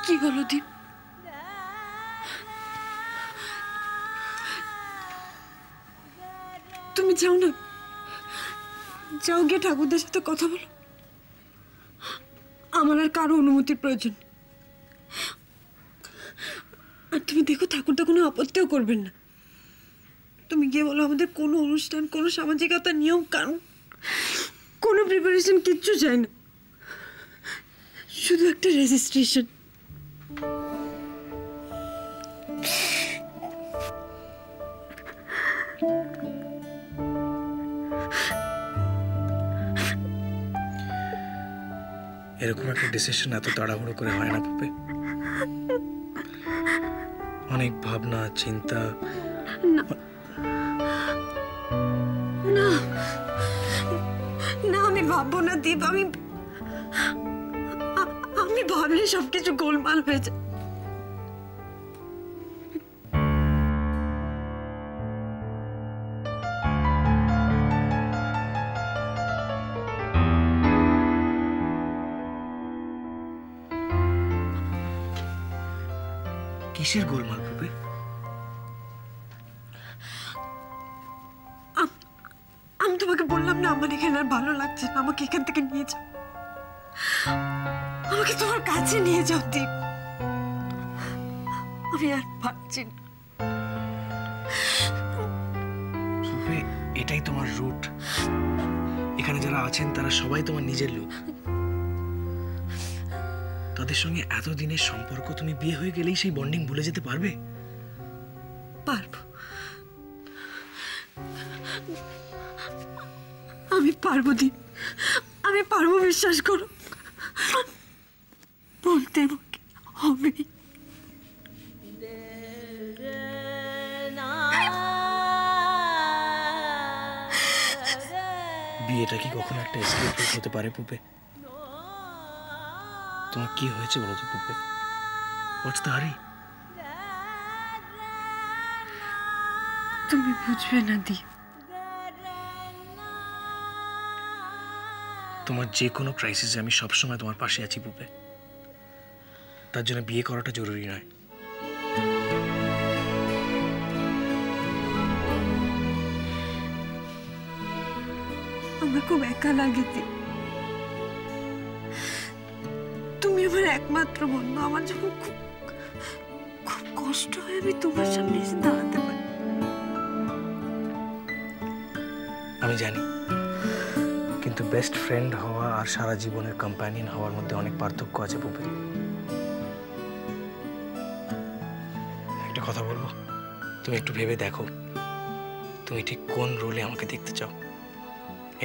কি হলো দীপ? তুমি যাও না, যাও গিয়ে ঠাকুরদার সাথে কথা বলো। আমার আর কারো অনুমতির প্রয়োজন। আর তুমি দেখো ঠাকুরদা কোনো আপত্তিও করবেন না। তুমি গিয়ে বলো আমাদের কোনো অনুষ্ঠান, কোনো সামাজিকতার নিয়ম কানুন, কোনো প্রিপারেশন কিচ্ছু চাই না, শুধু একটা রেজিস্ট্রেশন। এরকম একটা ডিসিশন এত তাড়াহুড়ো করে হয় না পুপে। অনেক ভাবনা চিন্তা। না না, আমি ভাববো না দীপ। আমি ভাবলে সবকিছু গোলমাল হয়ে যায়। কিসের গোলমাল পুপে? আমি তোমাকে বললাম না আমার এখানে আর ভালো লাগছে না, আমাকে এখান থেকে নিয়ে যাও, আমাকে তোমার কাছে নিয়ে যাও দীপ। আমি আর পারছি না। পুপে, এটাই তোমার রুট। এখানে যারা আছেন তারা সবাই তোমার নিজের লোক। তাদের সঙ্গে এতদিনের সম্পর্ক, তুমি বিয়ে হয়ে গেলেই সেই বন্ডিং ভুলে যেতে পারবে? পারবো, আমি পারবো দীপ, আমি পারবো, বিশ্বাস করো। বলতে হবে। বিয়েটা কি কখনো একটা এসকেপ রুট হতে পারে পুপে? তোমার কি হয়েছে বলো তো পুপে? হোয়াটস দ্য হারি? তুমি বুঝবে না দীপ। তোমার যে কোনো ক্রাইসিসে আমি সবসময় তোমার পাশে আছি পুপে। তার জন্য বিয়ে করাটা জরুরি নয়। আমার খুব একা লাগে দীপ। তুমি আমার একমাত্র বন্ধু। আমার যখন খুব খুব কষ্ট হয় আমি তোমার সামনে এসে দাঁড়াতে পারি। আমি জানি, কিন্তু বেস্ট ফ্রেন্ড হওয়া আর সারা জীবনের কম্প্যানিয়ন হওয়ার মধ্যে অনেক পার্থক্য আছে পুপে। একটা কথা বলবো, তুমি একটু ভেবে দেখো তুমি ঠিক কোন রোলে আমাকে দেখতে চাও।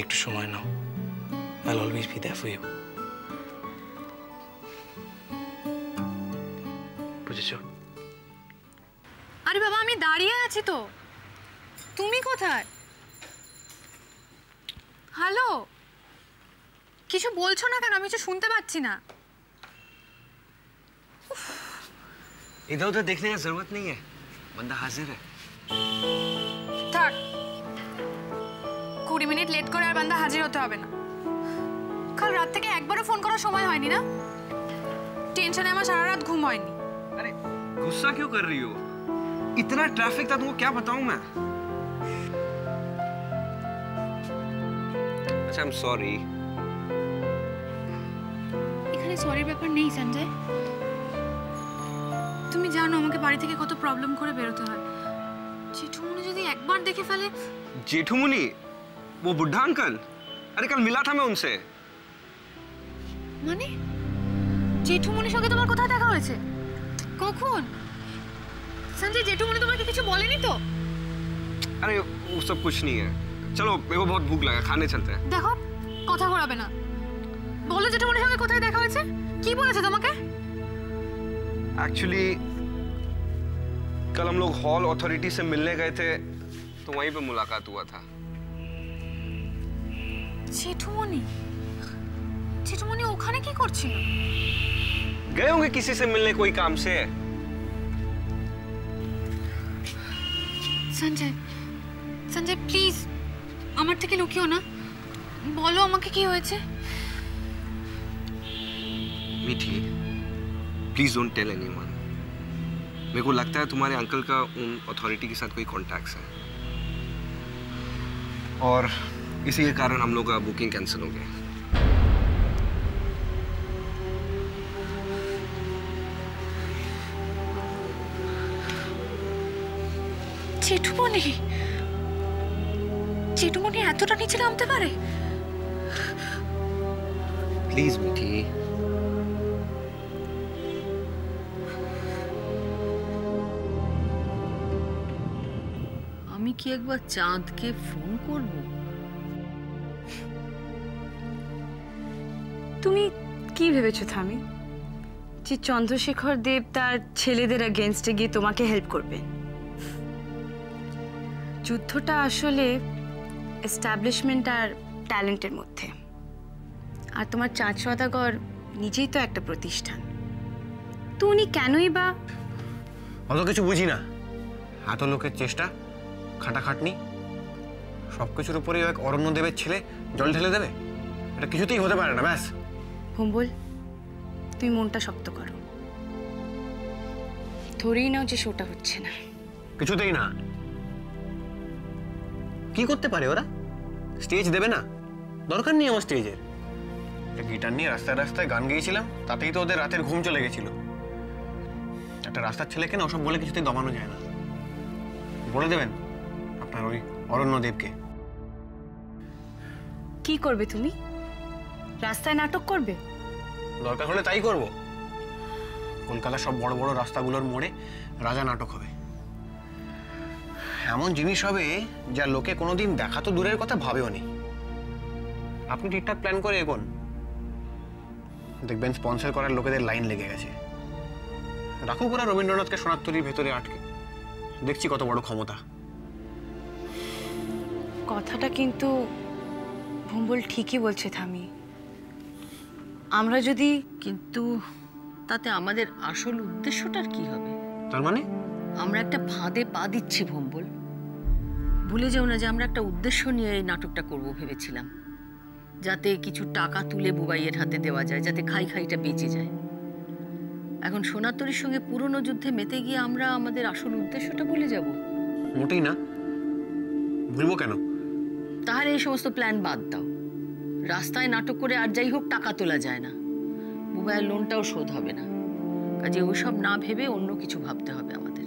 একটু সময় নাও। I'll always be there for you. বুঝেছো? আরে বাবা, আমি দাঁড়িয়ে আছি তো, তুমি কোথায়? হ্যালো, কিছু বলছো না কেন? আমি কিছু শুনতে পাচ্ছি না। इधर उधर देखने की जरूरत नहीं है, बंदा हाजिर है। থাক, 20 মিনিট লেট করে আর বান্দা হাজির হতে হবে না। কাল রাত থেকে একবারও ফোন করার সময় হয়নি না? টেনশনে আমার সারা রাত ঘুম হয়নি। अरे गुस्सा क्यों कर रही हो? इतना ट्रैफिक था, तुमको क्या बताऊं मैं? अच्छा, I'm sorry. এখানে সরির ব্যাপার নেই সঞ্জয়। তুমি জানো আমাকে বাড়ি থেকে কত প্রবলেম করে বেরোতে হয়। জেঠুমনি যদি একবার দেখে ফেলে। जेठुमुनि, वो बुढ़ा अंकल? अरे कल मिला था मैं उनसे। মানে জেঠুমনির সঙ্গে তোমার কোথায় দেখা হয়েছে? কখন? সঞ্জয়, জেঠুমনি তোমাকে কিছু বলেনি তো? अरे वो सब कुछ नहीं है। चलो, मेरे को बहुत भूख लगा, खाने चलते हैं। দেখো, কথা ঘোরাবে না। বলো জেঠুমনির সঙ্গে কোথায় দেখা হয়েছে? কি বলেছে তোমাকে? एक्चुअली कल हम लोग हॉल अथॉरिटी से मिलने गए थे, तो वहीं पे मुलाकात हुआ था। জেঠুমনি? জেঠুমনি ওখানে কি করছিল? गए होंगे किसी से मिलने, कोई काम से। সঞ্জয়, সঞ্জয় প্লিজ আমার থেকে লুকিও না, বলো আমাকে কি হয়েছে। मीठी, प्लीज डोंट टेल एनीवन। मेरे को लगता है तुम्हारे अंकल का उन अथॉरिटी के साथ कोई कॉन्टैक्ट्स है और इसी के कारण हम लोग का बुकिंग कैंसिल हो गया। জেঠুমনি জেঠুমনি এতটা নিচে নামতে পারে? प्लीज मीठी। আমি কি একবার চাঁদকে ফোন করব? তুমি কি ভেবেছো থামি যে চন্দ্রশেখর দেব তার ছেলেদের এগেইনস্টে গিয়ে তোমাকে হেল্প করবে? যুদ্ধটা আসলে এস্টাবলিশমেন্ট আর ট্যালেন্টের মধ্যে। আর তোমার চাঁদ সওদাগর নিজেই তো একটা প্রতিষ্ঠান, তো উনি কেনই বা? অত কিছু বুঝি না। এত লোকের চেষ্টা, খাটাখাটনি, সবকিছুর উপরেই এক অরণ্যদেবের ছেলে জল ঢেলে দেবে? এটা কিছুতেই হতে পারে না। ব্যাস ভুম্বল, তুমি মনটা শক্ত করো, ধরেই নাও যে শোটা হচ্ছে না। কিছুতেই না। কি করতে পারে ওরা? স্টেজ দেবে না? দরকার নেই আমার স্টেজের। গিটার নিয়ে রাস্তায় রাস্তায় গান গেয়েছিলাম, তাতেই তো ওদের রাতের ঘুম চলে গেছিল। একটা রাস্তার ছেলেকে না ওসব বলে কিছুতেই দমানো যায় না। বলে দেবেন আপনার ওই অরণ্যদেবকে। কি করবে তুমি? রাস্তায় নাটক করবে? দরকার হলে তাই করব। কলকাতার সব বড় বড় রাস্তাগুলোর মোড়ে রাজা নাটক হবে। এমন জিনিস হবে যা লোকে কোনোদিন দেখা তো দূরের কথা ভাবেও নি। আপনি ঠিকঠাক প্ল্যান করে এগোন, দেখবেন স্পন্সর করার লোকেদের লাইন লেগে গেছে। রাখুক ওরা রবীন্দ্রনাথকে সোনার ভেতরে আটকে, দেখছি কত বড় ক্ষমতা। কথাটা কিন্তু ভুম্বল ঠিকই বলছে থামি। আমরা যদি কিন্তু তাতে আমাদের আসল উদ্দেশ্যটার কি হবে? তার মানে আমরা একটা ফাঁদে পা দিচ্ছি ভম্বল। ভুলে যাও না যে আমরা একটা উদ্দেশ্য নিয়ে এই নাটকটা করব ভেবেছিলাম, যাতে কিছু টাকা তুলে বুবাইয়ের হাতে দেওয়া যায়, যাতে খাইটা বেঁচে যায়। এখন সোনাতরির সঙ্গে পুরনো যুদ্ধে মেতে গিয়ে আমরা আমাদের আসল উদ্দেশ্যটা ভুলে যাব? মোটেই না। ভুলবো কেন? তাহলে এই সমস্ত প্ল্যান বাদ দাও। রাস্তায় নাটক করে আর যাই হোক টাকা তোলা যায় না, বুবাইয়ের লোনটাও শোধ হবে না। কাজে ওইসব না ভেবে অন্য কিছু ভাবতে হবে আমাদের।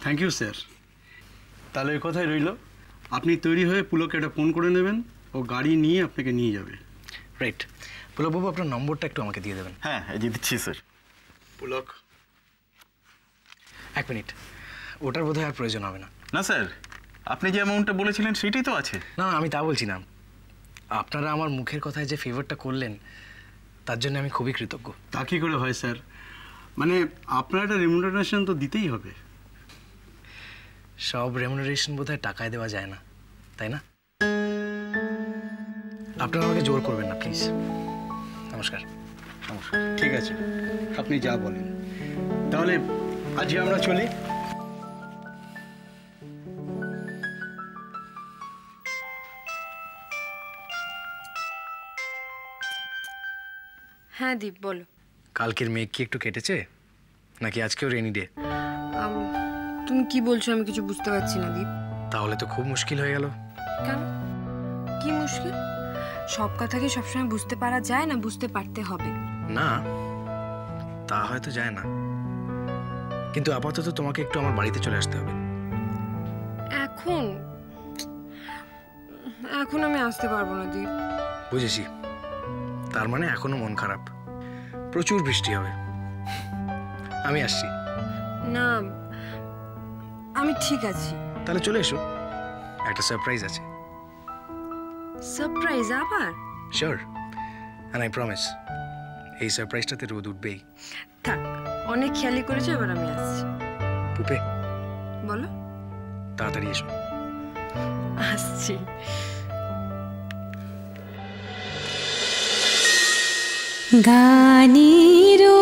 Thank you sir. তাহলে ওই কথাই রইল, আপনি তৈরি হয়ে পুলককে একটা ফোন করে নেবেন, ও গাড়ি নিয়ে আপনাকে নিয়ে যাবে। রাইট। পুলকবাবু, আপনার নম্বরটা একটু আমাকে দিয়ে দেবেন। হ্যাঁ, এই যে দিচ্ছি স্যার। পুলক, এক মিনিট, ওটার বোধহয় আর প্রয়োজন হবে না। না স্যার, আপনি যে অ্যামাউন্টটা বলেছিলেন সেটাই তো আছে। না না, আমি তা বলছি না। আপনারা আমার মুখের কথায় যে ফেভারটা করলেন তার জন্য আমি খুবই কৃতজ্ঞ। তা কী করে হয় স্যার? মানে আপনার একটা রেমুনারেশন তো দিতেই হবে। সব রেমুনারেশন বোধহয় টাকায় দেওয়া যায় না, তাই না? আপনারা আমাকে জোর করবেন না প্লিজ। নমস্কার। নমস্কার। ঠিক আছে, আপনি যা বলেন। তাহলে আজকে আমরা চলি। হ্যাঁ দীপ, বলো। কালকের মেঘ কি একটু কেটেছে, নাকি আজকেও রেনি ডে? তুমি কি বলছো আমি কিছু বুঝতে পারছি না দীপ। তাহলে তো খুব মুশকিল হয়ে গেল। কেন? কি মুশকিল? সব কথা কি সবসময় বুঝতে পারা যায় না? বুঝতে পারতে হবে। না, তা হয়তো যায় না, কিন্তু আপাতত তোমাকে একটু আমার বাড়িতে চলে আসতে হবে। এখন আমি আসতে পারবো না দীপ। বুঝেছি, তার মানে এখনো মন খারাপ। প্রচুর বৃষ্টি হবে। আমি আসছি। না, আমি ঠিক আছি। তাহলে চলে এসো, একটা সারপ্রাইজ আছে। সারপ্রাইজ আবার? শিওর, অ্যান্ড আই প্রমিস এই সারপ্রাইজটাতে রোদ উঠবেই। থাক, অনেক খেয়ালি করেছো, এবার আমি আসছি। পুপে, বলো। তাড়াতাড়ি এসো। আসছি। গানিরো